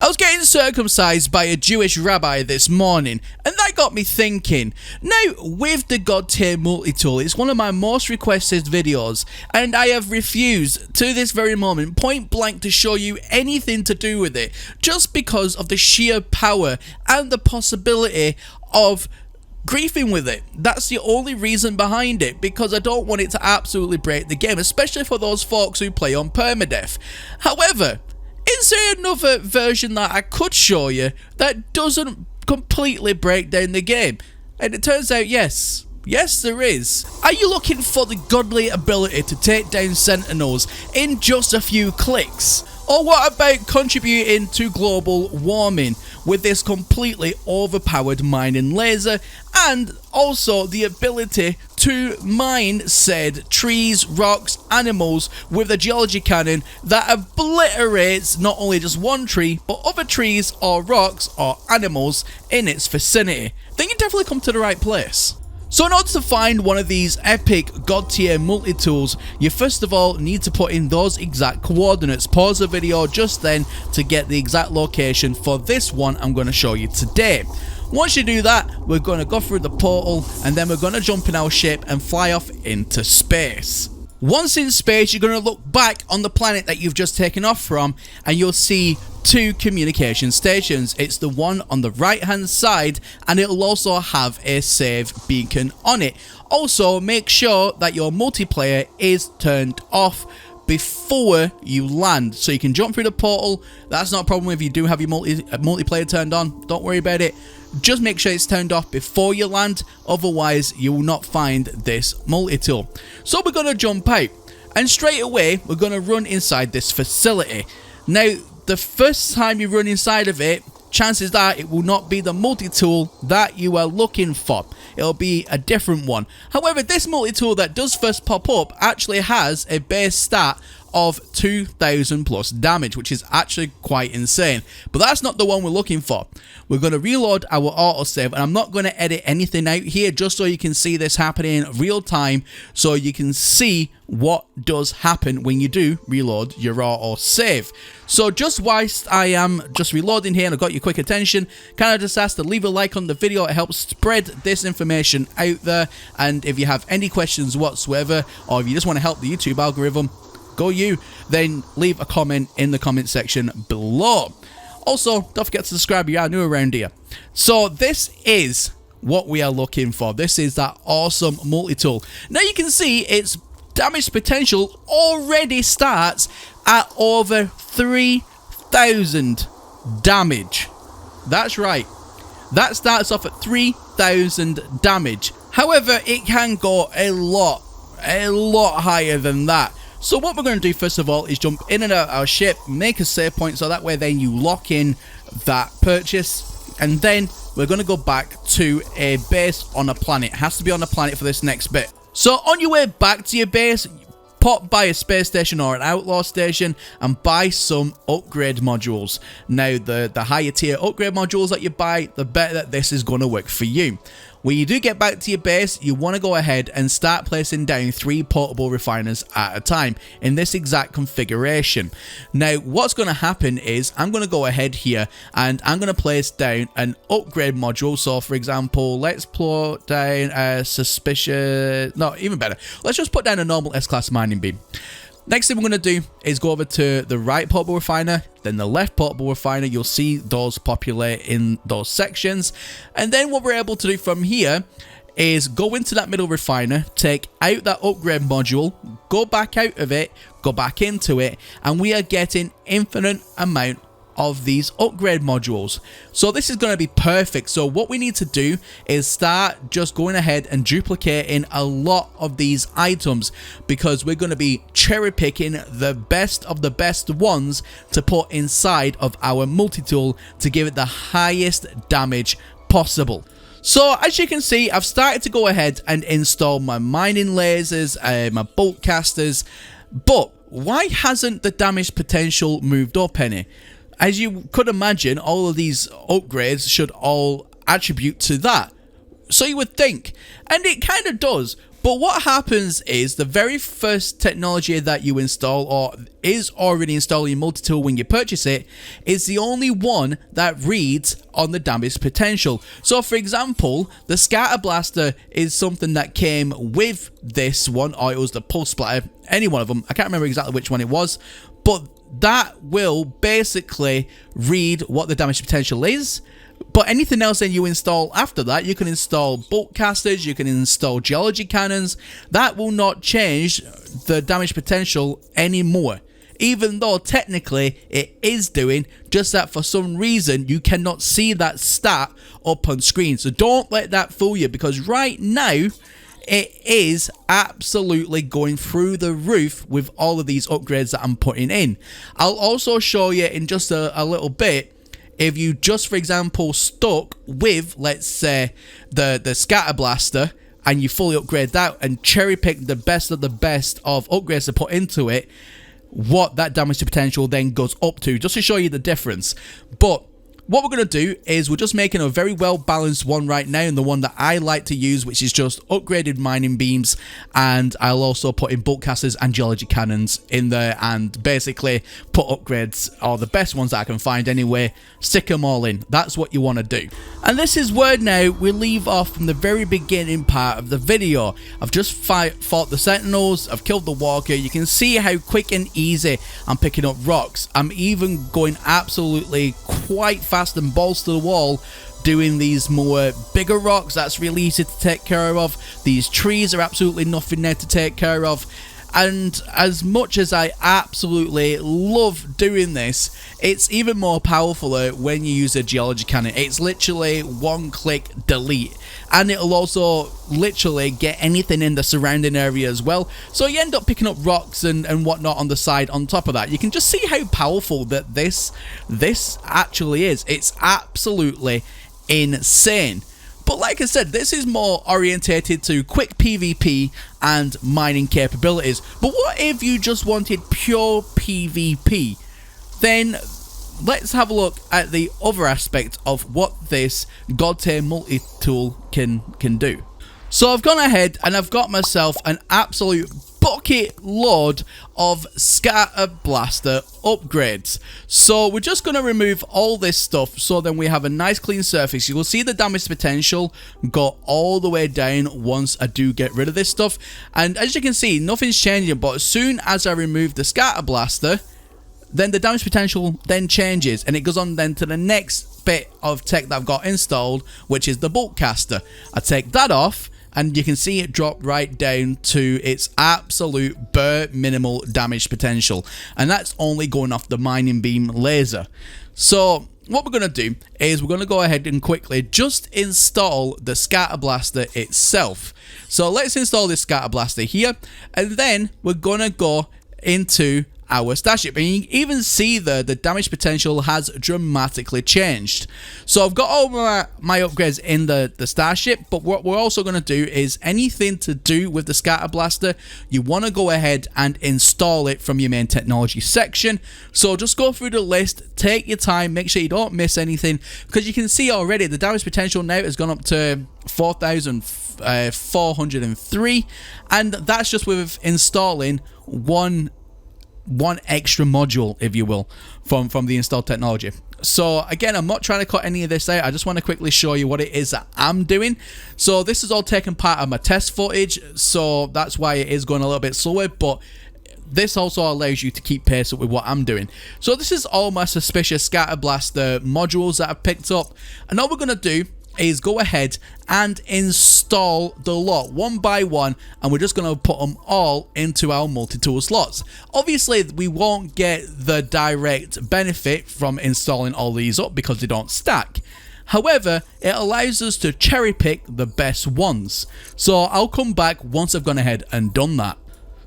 I was getting circumcised by a Jewish rabbi this morning, and that got me thinking. Now, with the God tier multi-tool, it's one of my most requested videos, and I have refused to this very moment point blank to show you anything to do with it, just because of the sheer power and the possibility of griefing with it. That's the only reason behind it, because I don't want it to absolutely break the game, especially for those folks who play on permadeath. However, is there another version that I could show you that doesn't completely break down the game? And it turns out yes. Yes, there is. Are you looking for the godly ability to take down sentinels in just a few clicks? Or what about contributing to global warming with this completely overpowered mining laser, and also the ability to mine said trees, rocks, animals with a geology cannon that obliterates not only just one tree, but other trees or rocks or animals in its vicinity? Then you definitely come to the right place. So in order to find one of these epic god tier multi-tools, you first of all need to put in those exact coordinates. Pause the video just then to get the exact location for this one I'm going to show you today. Once you do that, we're going to go through the portal, and then we're going to jump in our ship and fly off into space. Once in space, you're going to look back on the planet that you've just taken off from, and you'll see two communication stations. It's the one on the right hand side, and it'll also have a save beacon on it. Also, make sure that your multiplayer is turned off before you land, so you can jump through the portal. That's not a problem if you do have your multiplayer turned on. Don't worry about it. Just make sure it's turned off before you land, otherwise you will not find this multi-tool. So we're going to jump out, and straight away we're going to run inside this facility. Now, the first time you run inside of it, chances are it will not be the multi-tool that you are looking for. It'll be a different one. However, this multi-tool that does first pop up actually has a base stat of 2000 plus damage, which is actually quite insane. But that's not the one we're looking for. We're going to reload our autosave, and I'm not going to edit anything out here, just so you can see this happening in real time, so you can see what does happen when you do reload your autosave. So just whilst I am just reloading here and I've got your quick attention, can I just ask to leave a like on the video? It helps spread this information out there. And if you have any questions whatsoever, or if you just want to help the YouTube algorithm, go you, then leave a comment in the comment section below. Also, don't forget to subscribe if you are new around here. So this is what we are looking for. This is that awesome multi-tool. Now you can see its damage potential already starts at over 3000 damage. That's right. That starts off at 3000 damage. However, it can go a lot higher than that. So what we're going to do first of all is jump in and out our ship, make a save point, so that way then you lock in that purchase, and then we're going to go back to a base on a planet. It has to be on a planet for this next bit. So on your way back to your base, pop by a space station or an outlaw station and buy some upgrade modules. Now, the higher tier upgrade modules that you buy, the better that this is going to work for you. When you do get back to your base, you want to go ahead and start placing down 3 portable refiners at a time in this exact configuration. Now, what's going to happen is I'm going to go ahead here and I'm going to place down an upgrade module. So, for example, let's put down a suspicious... No, even better. Let's just put down a normal S-class mining beam. Next thing we're going to do is go over to the right portable refiner, then the left portable refiner. You'll see those populate in those sections. And then what we're able to do from here is go into that middle refiner, take out that upgrade module, go back out of it, go back into it, and we are getting infinite amount of these upgrade modules. So this is going to be perfect. So what we need to do is start just going ahead and duplicating a lot of these items, because we're going to be cherry picking the best of the best ones to put inside of our multi-tool to give it the highest damage possible. So as you can see, I've started to go ahead and install my mining lasers, my bolt casters, but why hasn't the damage potential moved up any? As you could imagine, all of these upgrades should all attribute to that. So you would think, and it kind of does, but But what happens is the very first technology that you install, or is already installed in Multitool when you purchase it, is the only one that reads on the damage potential. So for example, the Scatter Blaster is something that came with this one, or it was the Pulse Splatter, any one of them. I can't remember exactly which one it was, but that will basically read what the damage potential is. But anything else that you install after that, you can install bolt casters, you can install geology cannons, that will not change the damage potential anymore. Even though technically it is doing, just that for some reason you cannot see that stat up on screen. So don't let that fool you, because right now it is absolutely going through the roof with all of these upgrades that I'm putting in. I'll also show you in just a little bit, if you just, for example, stuck with, let's say, the Scatter Blaster, and you fully upgrade that and cherry pick the best of the best of upgrades to put into it, what that damage to potential then goes up to, just to show you the difference. But what we're going to do is we're just making a very well balanced one right now, and the one that I like to use, which is just upgraded mining beams, and I'll also put in bolt casters and geology cannons in there, and basically put upgrades, or the best ones that I can find anyway, stick them all in. That's what you want to do. And this is where now we leave off from the very beginning part of the video. I've just fought the sentinels, I've killed the walker. You can see how quick and easy I'm picking up rocks. I'm even going absolutely quite fast and balls to the wall doing these more bigger rocks. That's really easy to take care of. These trees are absolutely nothing there to take care of. And as much as I absolutely love doing this, it's even more powerful when you use a geology cannon. It's literally one click delete, and it'll also literally get anything in the surrounding area as well. So you end up picking up rocks and whatnot on the side on top of that. You can just see how powerful that this actually is. It's absolutely insane. But like I said, this is more orientated to quick PvP and mining capabilities. But what if you just wanted pure PvP? Then let's have a look at the other aspect of what this God tier multi-tool can do. So I've gone ahead and I've got myself an absolute bucket load of Scatter Blaster upgrades. So we're just going to remove all this stuff, so then we have a nice clean surface. You will see the damage potential go all the way down once I do get rid of this stuff. And as you can see, nothing's changing, but as soon as I remove the Scatter Blaster, then the damage potential then changes, and it goes on then to the next bit of tech that I've got installed, which is the bolt caster. I take that off, and you can see it drop right down to its absolute bare minimal damage potential, and that's only going off the mining beam laser. So what we're going to do is we're going to go ahead and quickly just install the Scatter Blaster itself. So let's install this Scatter Blaster here, and then we're going to go into our starship, and you can even see the damage potential has dramatically changed. So I've got all my upgrades in the starship, but what we're also going to do is anything to do with the Scatter Blaster, you want to go ahead and install it from your main technology section. So just go through the list, take your time, make sure you don't miss anything, because you can see already the damage potential now has gone up to 4,403, and that's just with installing one extra module, if you will, from the installed technology. So again, I'm not trying to cut any of this out. I just want to quickly show you what it is that I'm doing. So this is all taking part of my test footage, so that's why it is going a little bit slower, but this also allows you to keep pace with what I'm doing. So this is all my suspicious Scatter Blaster modules that I've picked up, and all we're going to do is go ahead and install the lot one by one, and we're just going to put them all into our multi-tool slots. Obviously we won't get the direct benefit from installing all these up because they don't stack. However, it allows us to cherry pick the best ones. So I'll come back once I've gone ahead and done that.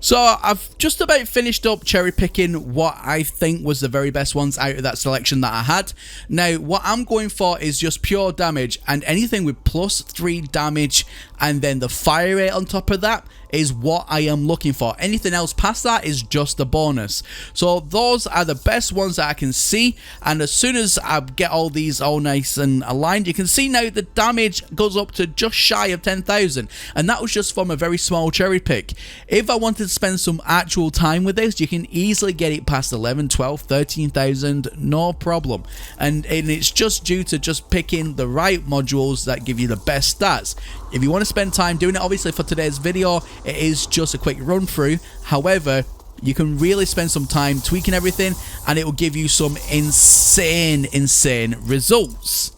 So I've just about finished up cherry picking what I think was the very best ones out of that selection that I had. Now what I'm going for is just pure damage, and anything with +3 damage and then the fire rate on top of that is what I am looking for. Anything else past that is just a bonus. So those are the best ones that I can see, and as soon as I get all these all nice and aligned, you can see now the damage goes up to just shy of 10,000, and that was just from a very small cherry pick. If I wanted to spend some actual time with this, you can easily get it past 11, 12, 13,000, no problem. And it's just due to just picking the right modules that give you the best stats. If you want to spend time doing it, obviously for today's video, it is just a quick run through. However, you can really spend some time tweaking everything, and it will give you some insane results.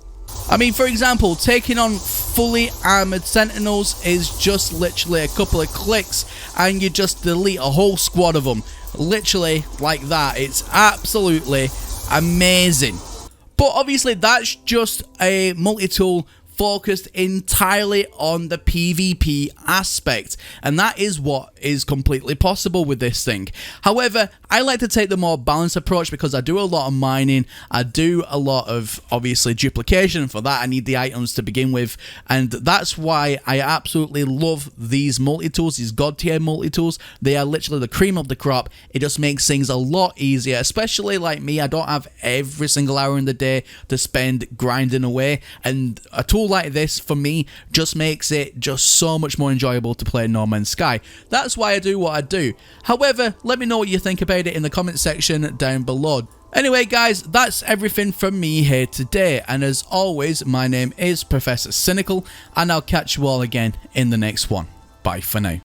I mean, for example, taking on fully armored sentinels is just literally a couple of clicks and you just delete a whole squad of them. Literally like that. It's absolutely amazing. But obviously that's just a multi-tool focused entirely on the PvP aspect, and that is what is completely possible with this thing. However, I like to take the more balanced approach because I do a lot of mining, I do a lot of obviously duplication. For that I need the items to begin with, and that's why I absolutely love these multi-tools, these god tier multi-tools. They are literally the cream of the crop. It just makes things a lot easier, especially like me. I don't have every single hour in the day to spend grinding away, and a tool like this for me just makes it just so much more enjoyable to play No Man's Sky. That's why I do what I do. However, let me know what you think about it in the comment section down below. Anyway guys, that's everything from me here today, and as always, my name is Professor Cynical, and I'll catch you all again in the next one. Bye for now.